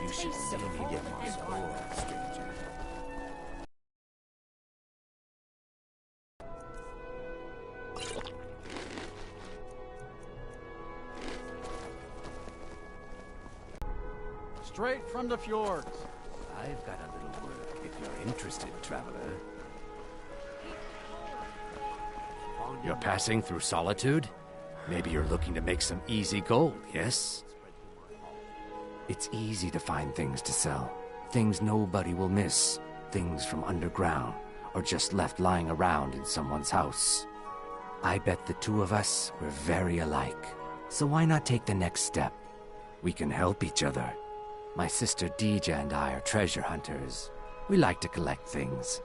You should see me get my sword, stranger. Straight from the fjords. I've got a little work if you're interested, traveler. You're passing through solitude? Maybe you're looking to make some easy gold, yes? It's easy to find things to sell. Things nobody will miss. Things from underground, or just left lying around in someone's house. I bet the two of us were very alike. So why not take the next step? We can help each other. My sister Deeja and I are treasure hunters. We like to collect things.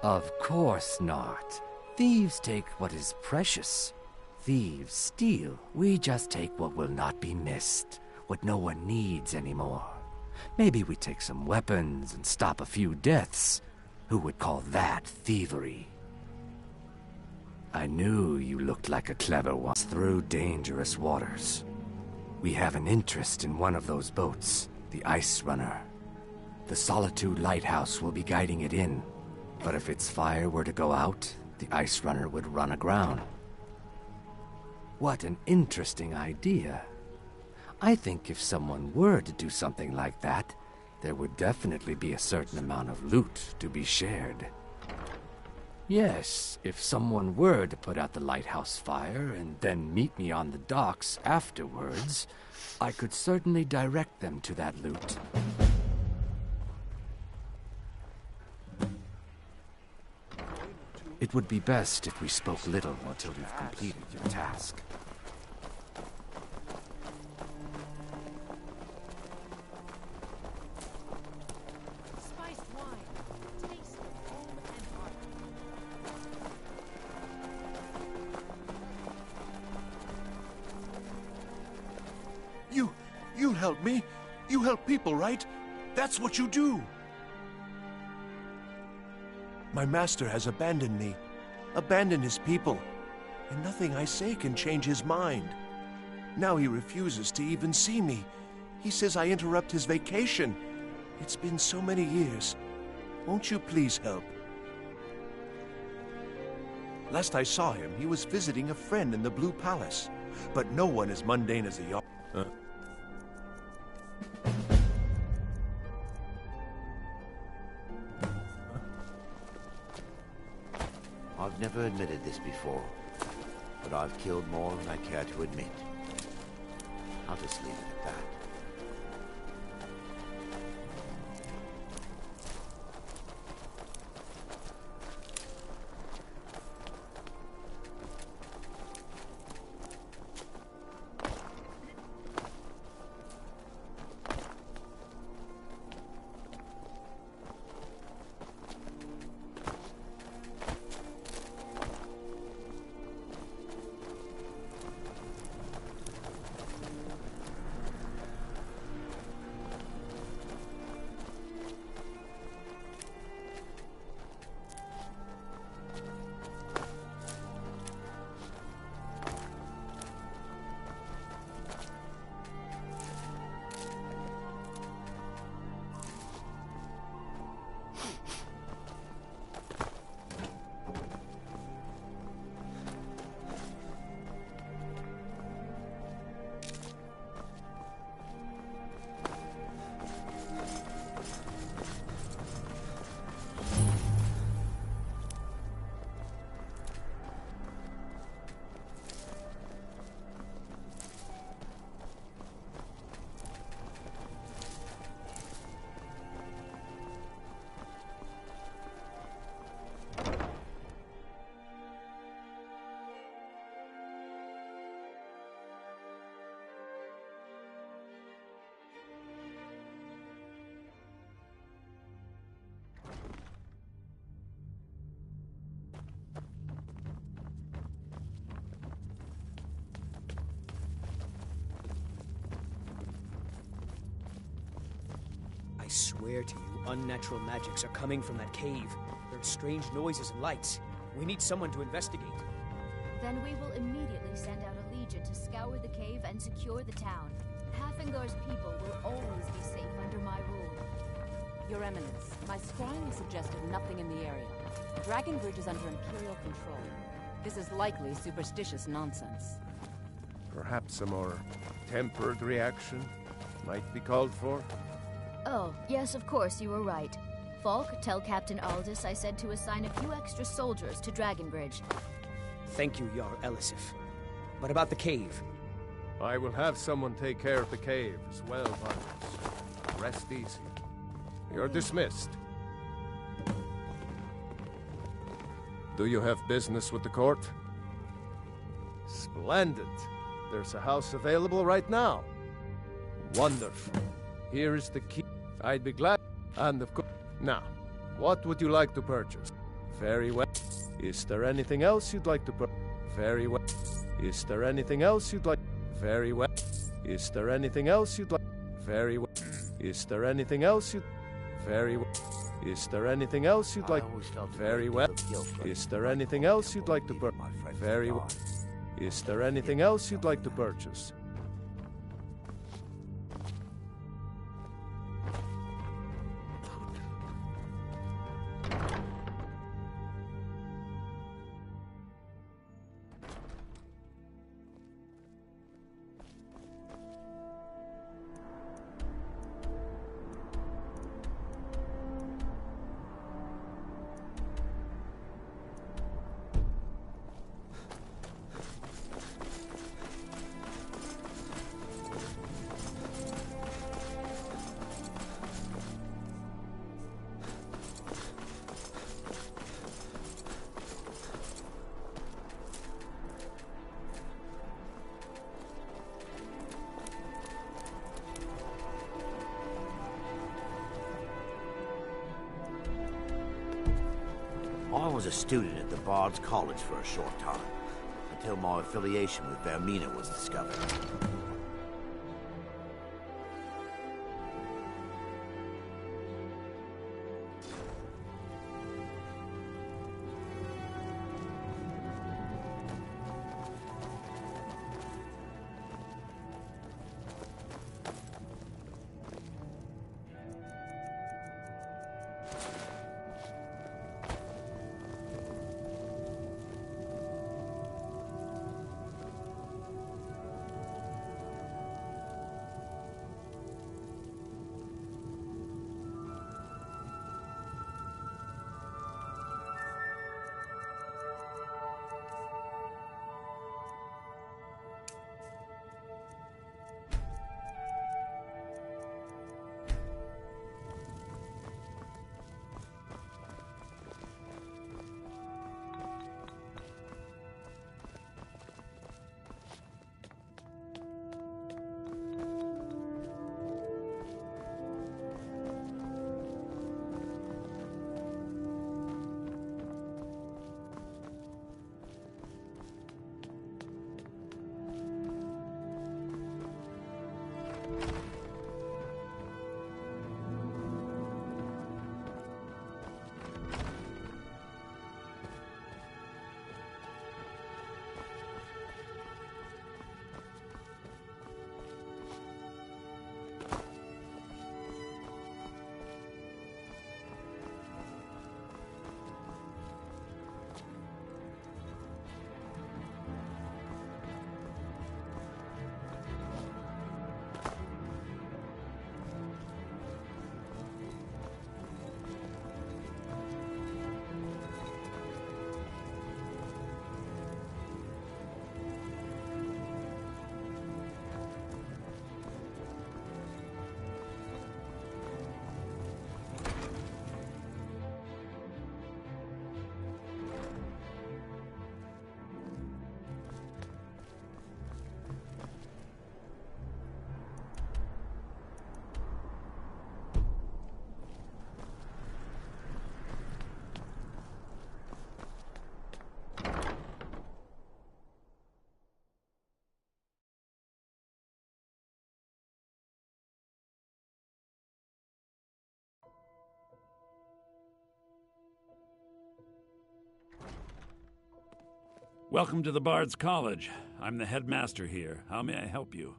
Of course not. Thieves take what is precious. Thieves steal. We just take what will not be missed, what no one needs anymore. Maybe we take some weapons and stop a few deaths. Who would call that thievery? I knew you looked like a clever one. Through dangerous waters. We have an interest in one of those boats, the Ice Runner. The Solitude Lighthouse will be guiding it in. But if its fire were to go out, the Ice Runner would run aground. What an interesting idea. I think if someone were to do something like that, there would definitely be a certain amount of loot to be shared. Yes, if someone were to put out the lighthouse fire and then meet me on the docks afterwards, I could certainly direct them to that loot. It would be best if we spoke little until you've completed your task. Spiced wine. Taste of home and heart. You help me. You help people, right? That's what you do. My master has abandoned me, abandoned his people, and nothing I say can change his mind. Now he refuses to even see me. He says I interrupt his vacation. It's been so many years. Won't you please help? Last I saw him, he was visiting a friend in the Blue Palace. But no one as mundane as a yacht. I've never admitted this before, but I've killed more than I care to admit. I'll just leave it at that. I swear to you, unnatural magics are coming from that cave. There are strange noises and lights. We need someone to investigate. Then we will immediately send out a legion to scour the cave. cave and secure the town. Hafengar's people will always be safe under my rule. Your Eminence, my scrying suggested nothing in the area. Dragonbridge is under Imperial control. This is likely superstitious nonsense. Perhaps a more tempered reaction might be called for? Oh, yes, of course, you were right. Falk, tell Captain Aldous I said to assign a few extra soldiers to Dragonbridge. Thank you, Jarl Elisif. But about the cave? I will have someone take care of the cave as well, Vargas. Rest easy. You're dismissed. Do you have business with the court? Splendid. There's a house available right now. Wonderful. Here is the key. I'd be glad. And of course. Now, what would you like to purchase? Very well. Is there anything else you'd like to purchase? Very well. Is there anything else you'd like? Very well. Is there anything else you'd like? Very well. Is there anything else you'd? Very well. Is there anything else you'd like? Very well. Is there anything else you'd like to purchase? Very well. Is there anything else you'd like to purchase? I was a student at the Bard's College for a short time, until my affiliation with Vermina was discovered. Welcome to the Bard's College. I'm the headmaster here. How may I help you?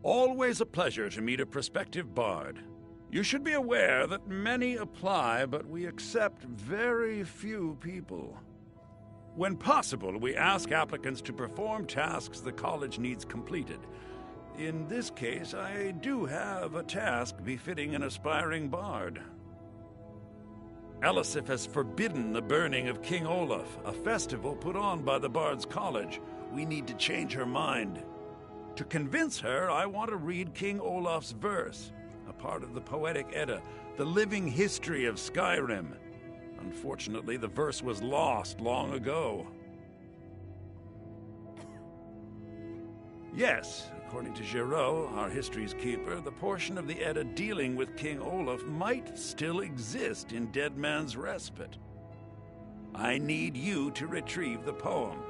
Always a pleasure to meet a prospective bard. You should be aware that many apply, but we accept very few people. When possible, we ask applicants to perform tasks the college needs completed. In this case, I do have a task befitting an aspiring bard. Elisif has forbidden the burning of King Olaf, a festival put on by the Bard's College. We need to change her mind. To convince her, I want to read King Olaf's verse, a part of the Poetic Edda, the living history of Skyrim. Unfortunately, the verse was lost long ago. Yes, according to Giraud, our history's keeper, the portion of the Edda dealing with King Olaf might still exist in Dead Man's Respite. I need you to retrieve the poem.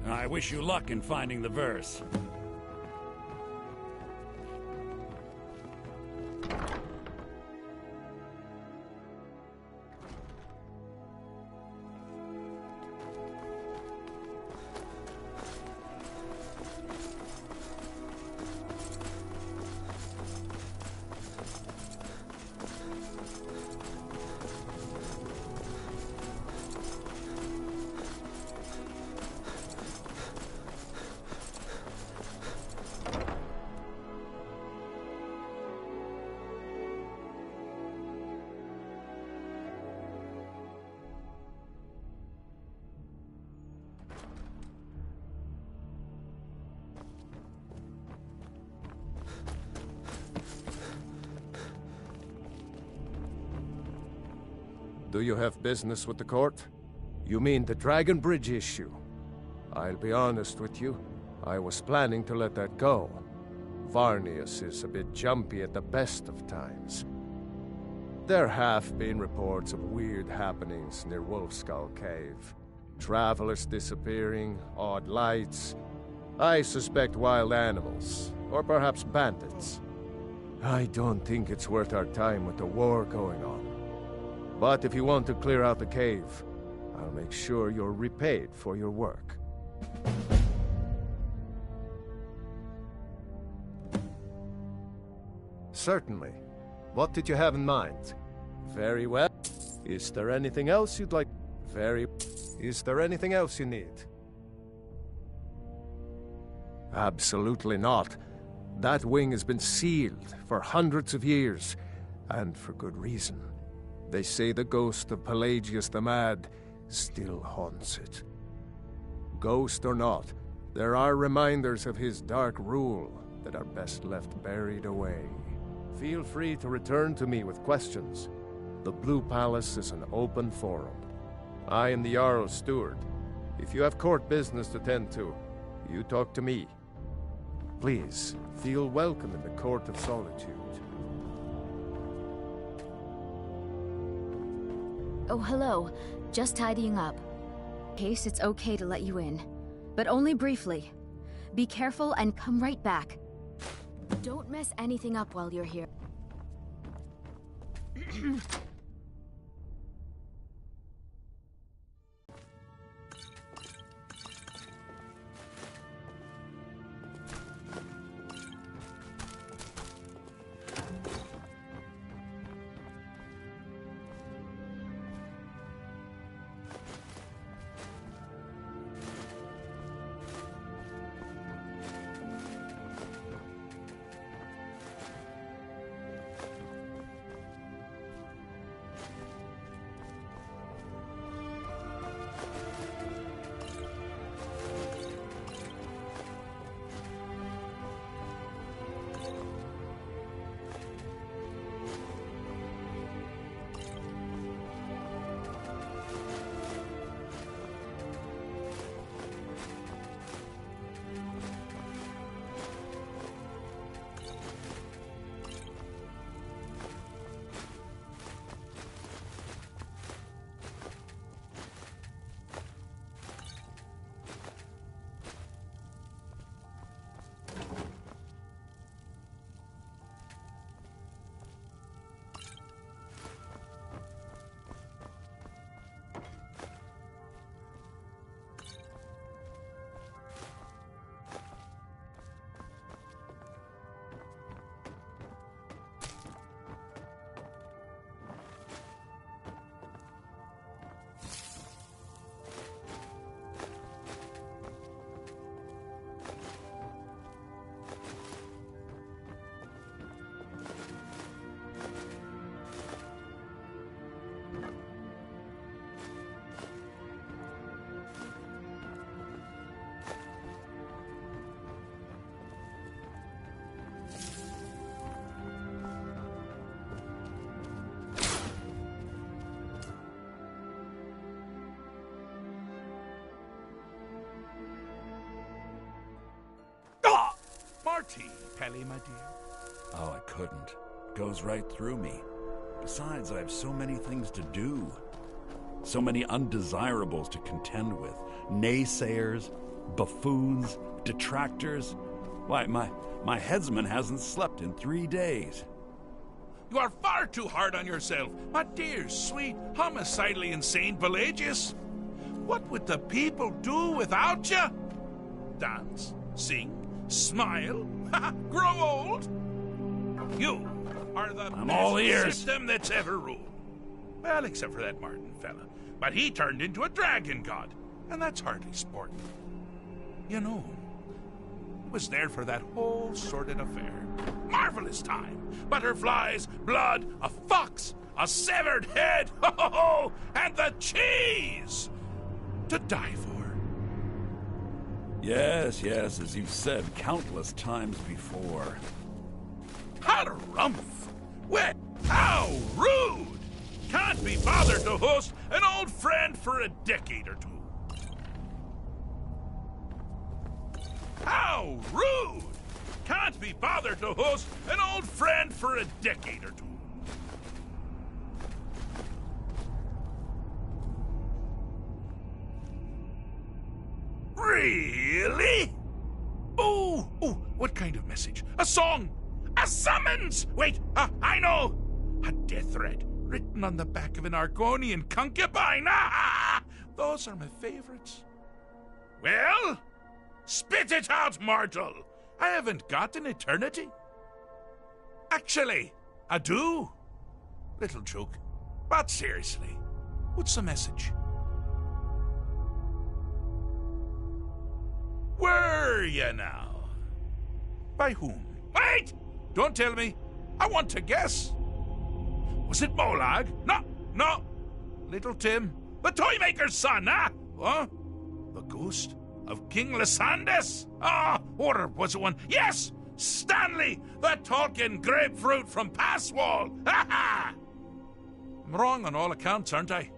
I wish you luck in finding the verse. Do you have business with the court? You mean the Dragon Bridge issue? I'll be honest with you. I was planning to let that go. Varnius is a bit jumpy at the best of times. There have been reports of weird happenings near Wolfskull Cave. Travelers disappearing, odd lights. I suspect wild animals, or perhaps bandits. I don't think it's worth our time with the war going on. But if you want to clear out the cave, I'll make sure you're repaid for your work. Certainly. What did you have in mind? Very well. Is there anything else you'd like? Is there anything else you need? Absolutely not. That wing has been sealed for hundreds of years, and for good reason. They say the ghost of Pelagius the Mad still haunts it. Ghost or not, there are reminders of his dark rule that are best left buried away. Feel free to return to me with questions. The Blue Palace is an open forum. I am the Jarl's steward. If you have court business to tend to, you talk to me. Please, feel welcome in the Court of Solitude. Oh, hello. Just tidying up. In case it's okay to let you in. But only briefly. Be careful and come right back. Don't mess anything up while you're here. tea, Pelly, my dear? Oh, I couldn't. Goes right through me. Besides, I have so many things to do. So many undesirables to contend with. Naysayers, buffoons, detractors. Why, my headsman hasn't slept in 3 days. You are far too hard on yourself, my dear, sweet, homicidally insane Pelagius. What would the people do without you? Dance, sing, smile, grow old? You are the I'm all best ears. system that's ever ruled. Well, except for that Martin fella. But he turned into a dragon god, and that's hardly sport. You know, was there for that whole sordid affair. Marvelous time. Butterflies, blood, a fox, a severed head, ho ho ho, and the cheese to die for. Yes, as you've said countless times before. Harumph! Well, how rude! Can't be bothered to host an old friend for a decade or two. How rude! Can't be bothered to host an old friend for a decade or two. Really? Oh, what kind of message? A song? A summons! Wait, I know! A death threat written on the back of an Argonian concubine. Those are my favorites. Well, spit it out, mortal. I haven't got an eternity. Actually, I do. Little joke. But seriously, what's the message? Were you now? By whom? Wait! Don't tell me. I want to guess. Was it Molag? No. Little Tim, the Toymaker's son, Huh? The ghost of King Lysandes? Or was it one? Yes! Stanley, the talking grapefruit from Passwall! Ha! I'm wrong on all accounts, aren't I?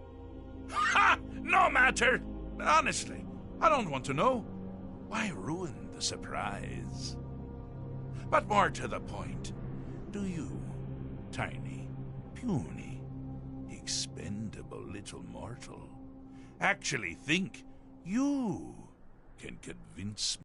Ha! No matter! Honestly, I don't want to know. Why ruin the surprise? But more to the point, do you, tiny, puny, expendable little mortal, actually think you can convince me?